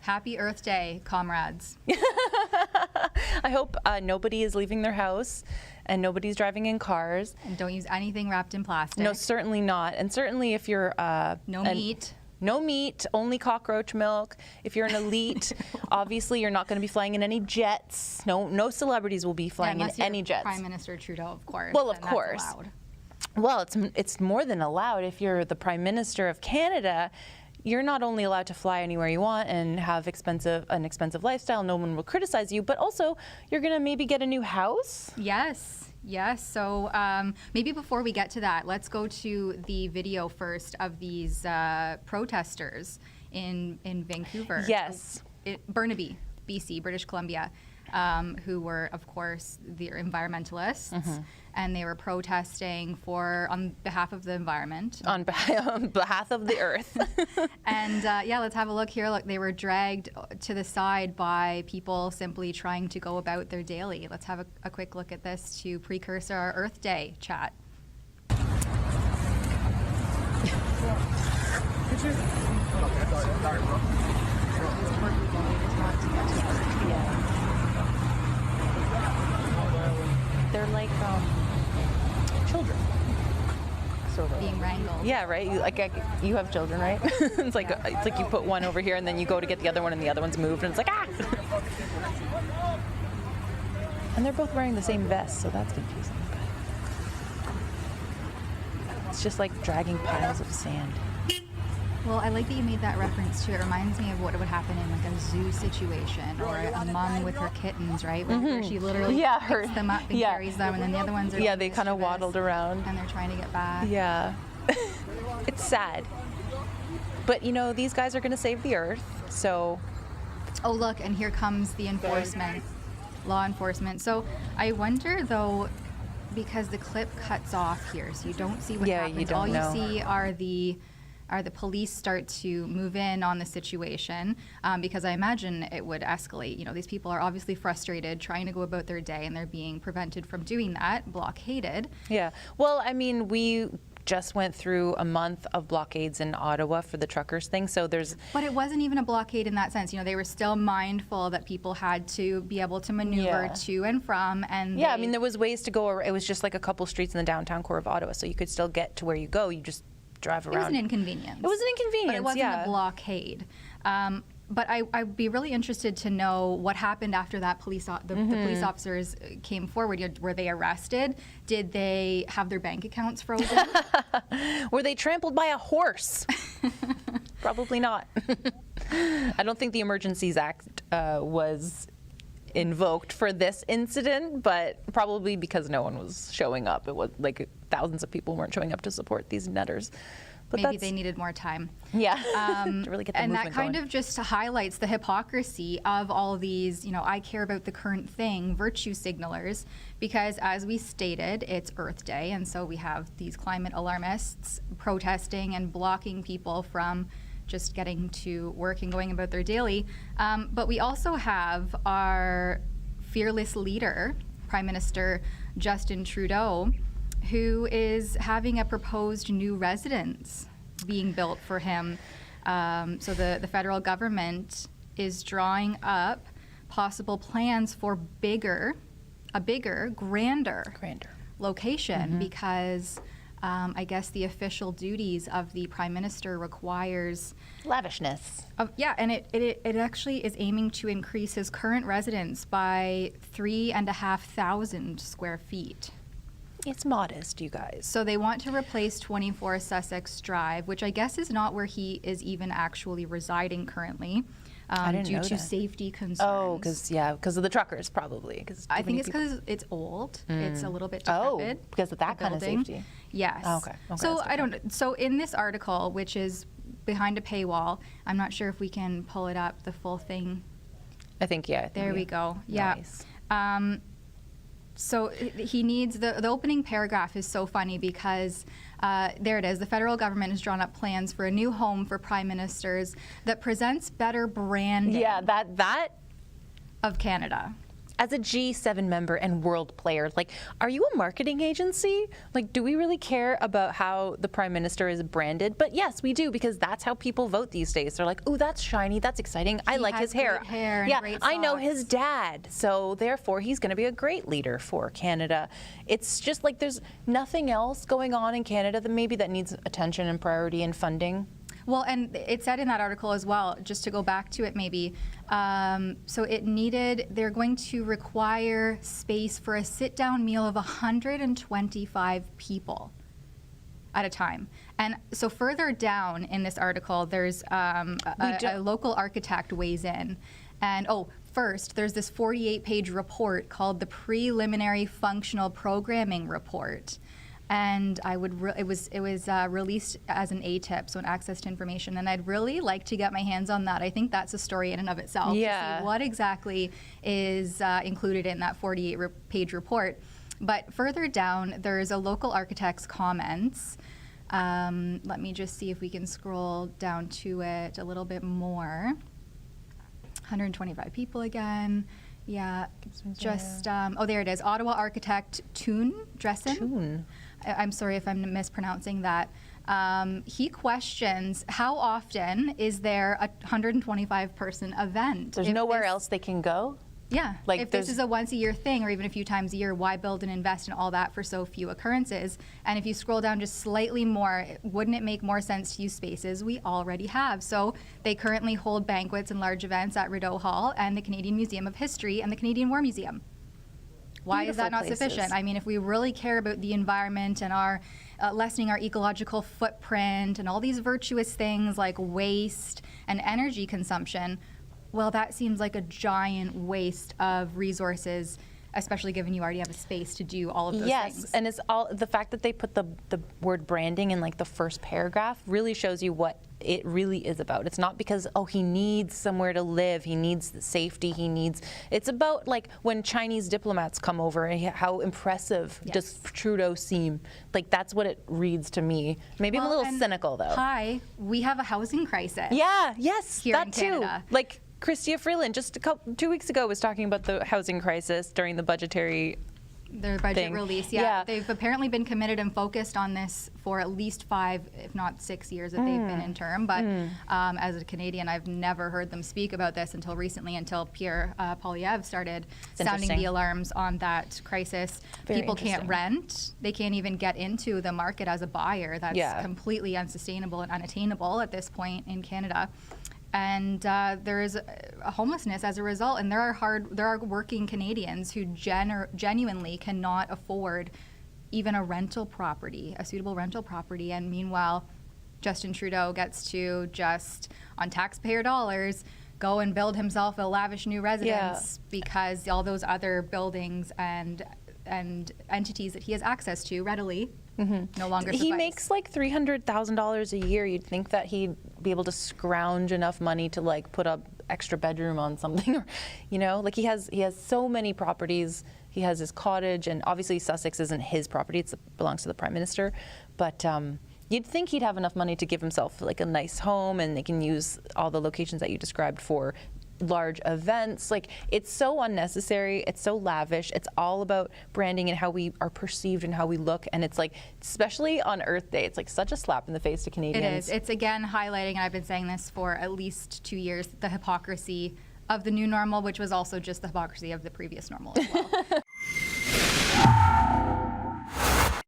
Happy Earth Day, comrades. I hope nobody is leaving their house and nobody's driving in cars. And don't use anything wrapped in plastic. No, certainly not. And certainly if you're... No meat, only cockroach milk. If you're an elite, obviously you're not going to be flying in any jets. No celebrities will be flying in any jets. Prime Minister Trudeau, of course. Well, of course. That's allowed. Well, it's more than allowed. If you're the Prime Minister of Canada, you're not only allowed to fly anywhere you want and have an expensive lifestyle, no one will criticize you, but also you're going to maybe get a new house? Yes. So maybe before we get to that, let's go to the video first of these protesters in Vancouver. Yes. Burnaby, BC, British Columbia, who were, of course, the environmentalists, and they were protesting on behalf of the environment. On behalf of the earth. And let's have a look here. Look, they were dragged to the side by people simply trying to go about their daily. Let's have a quick look at this to precursor our Earth Day chat. They're like children, sort of. Being wrangled. Yeah, right. You have children, right? It's like you put one over here and then you go to get the other one and the other one's moved and it's like ah. And they're both wearing the same vest, so that's confusing. It's just like dragging piles of sand. Well, I like that you made that reference to it. It reminds me of what would happen in like a zoo situation or a mom with her kittens, right? Where she literally picks them up and carries them, and then the other ones are they kind of waddled around. And they're trying to get back. Yeah. It's sad. But, these guys are going to save the earth, so... Oh, look, and here comes the enforcement, law enforcement. So I wonder, though, because the clip cuts off here, so you don't see what happens. You don't know. All you see are the police start to move in on the situation, because I imagine it would escalate. These people are obviously frustrated, trying to go about their day, and they're being prevented from doing that, blockaded. Yeah. Well, I mean, we just went through a month of blockades in Ottawa for the truckers thing, so there's... But it wasn't even a blockade in that sense. They were still mindful that people had to be able to maneuver to and from, and I mean, there was ways to go. It was just like a couple streets in the downtown core of Ottawa, so you could still get to where you go. You just drive around. It was an inconvenience. It was an inconvenience, but it wasn't a blockade. But I'd be really interested to know what happened after that. The police officers came forward. Were they arrested? Did they have their bank accounts frozen? Were they trampled by a horse? Probably not. I don't think the Emergencies Act was invoked for this incident, but probably because no one was showing up. It was like thousands of people weren't showing up to support these netters. But maybe they needed more time. Yeah, to really get the movement going. And that kind of just highlights the hypocrisy of all these, I care about the current thing, virtue signalers, because as we stated, it's Earth Day, and so we have these climate alarmists protesting and blocking people from just getting to work and going about their daily. But we also have our fearless leader, Prime Minister Justin Trudeau, who is having a proposed new residence being built for him. So the federal government is drawing up possible plans for a bigger, grander location, because I guess the official duties of the Prime Minister requires lavishness. And it actually is aiming to increase his current residence by 3,500 square feet. It's modest, you guys. So they want to replace 24 Sussex Drive, which I guess is not where he is even actually residing currently, due to safety concerns. Oh, because of the truckers, probably. I think it's because it's old. It's a little bit decrepit. Oh, because of that kind of safety. Yes. Oh, okay. So I don't. So in this article, which is behind a paywall, I'm not sure if we can pull it up, the full thing. I think There we go. Nice. Yeah. So he needs, the opening paragraph is so funny because there it is. The federal government has drawn up plans for a new home for prime ministers that presents better branding that of Canada. as a G7 member and world player, like, are you a marketing agency? Like, do we really care about how the Prime Minister is branded? But yes, we do, because that's how people vote these days. They're like, oh, that's shiny, that's exciting. I like his hair. Great hair and yeah, great I know socks. his dad, so therefore he's going to be a great leader for Canada. It's just like there's nothing else going on in Canada that needs attention and priority and funding. Well, and it said in that article as well, just to go back to it maybe, so they're going to require space for a sit-down meal of 125 people at a time. And so further down in this article, there's a local architect weighs in. And first, there's this 48-page report called the Preliminary Functional Programming Report. And it was released as an ATIP, so an access to information, and I'd really like to get my hands on that. I think that's a story in and of itself. Yeah. To see what exactly is included in that 48-page report. But further down, there's a local architect's comments. Let me just see if we can scroll down to it a little bit more. 125 people again. Yeah, just, there it is. Ottawa architect Toon Dressen. I'm sorry if I'm mispronouncing that. He questions how often is there a 125-person event? There's nowhere else they can go? Yeah, like if this is a once-a-year thing or even a few times a year, why build and invest in all that for so few occurrences? And if you scroll down just slightly more, wouldn't it make more sense to use spaces we already have? So they currently hold banquets and large events at Rideau Hall and the Canadian Museum of History and the Canadian War Museum. Why is that not sufficient? I mean, if we really care about the environment and our lessening our ecological footprint and all these virtuous things like waste and energy consumption, well, that seems like a giant waste of resources, especially given you already have a space to do all of those things. Yes, and it's all the fact that they put the word branding in like the first paragraph really shows you what it really is about. It's not because, he needs somewhere to live, he needs safety, it's about like when Chinese diplomats come over and how impressive does Trudeau seem. Like that's what it reads to me. Maybe I'm a little cynical though. Hi, we have a housing crisis. Yeah, yes, here that in too. Canada. Like Chrystia Freeland just 2 weeks ago was talking about the housing crisis during the budgetary their budget thing. release. Yeah, they've apparently been committed and focused on this for at least 5, if not 6 years that they've been in term. But as a Canadian, I've never heard them speak about this until recently, until Pierre Poilievre started sounding the alarms on that crisis. People can't rent. They can't even get into the market as a buyer. That's completely unsustainable and unattainable at this point in Canada. And there is a homelessness as a result, and there are working Canadians who genuinely cannot afford even a suitable rental property. And meanwhile, Justin Trudeau gets to just, on taxpayer dollars, go and build himself a lavish new residence because all those other buildings and entities that he has access to readily no longer suffice. He makes like $300,000 a year. You'd think that he'd be able to scrounge enough money to like put up extra bedroom on something, or, like he has so many properties. He has his cottage, and obviously Sussex isn't his property; it belongs to the Prime Minister. But you'd think he'd have enough money to give himself like a nice home, and they can use all the locations that you described for large events. Like, it's so unnecessary, it's so lavish, it's all about branding and how we are perceived and how we look, and it's like, especially on Earth Day, it's like such a slap in the face to Canadians. It is. It's again highlighting, and I've been saying this for at least 2 years, the hypocrisy of the new normal, which was also just the hypocrisy of the previous normal as well.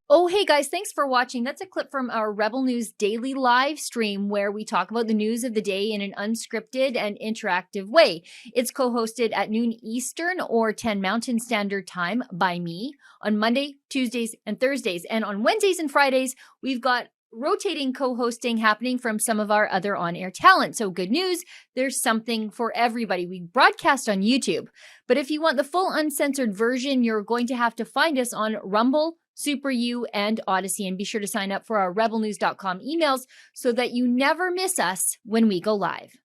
Oh, hey guys, thanks for watching. That's a clip from our Rebel News daily live stream where we talk about the news of the day in an unscripted and interactive way. It's co-hosted at noon Eastern or 10 Mountain Standard Time by me on Monday, Tuesdays, and Thursdays. And on Wednesdays and Fridays, we've got rotating co-hosting happening from some of our other on-air talent. So good news, there's something for everybody. We broadcast on YouTube. But if you want the full uncensored version, you're going to have to find us on Rumble, Super U, and Odyssey. And be sure to sign up for our rebelnews.com emails so that you never miss us when we go live.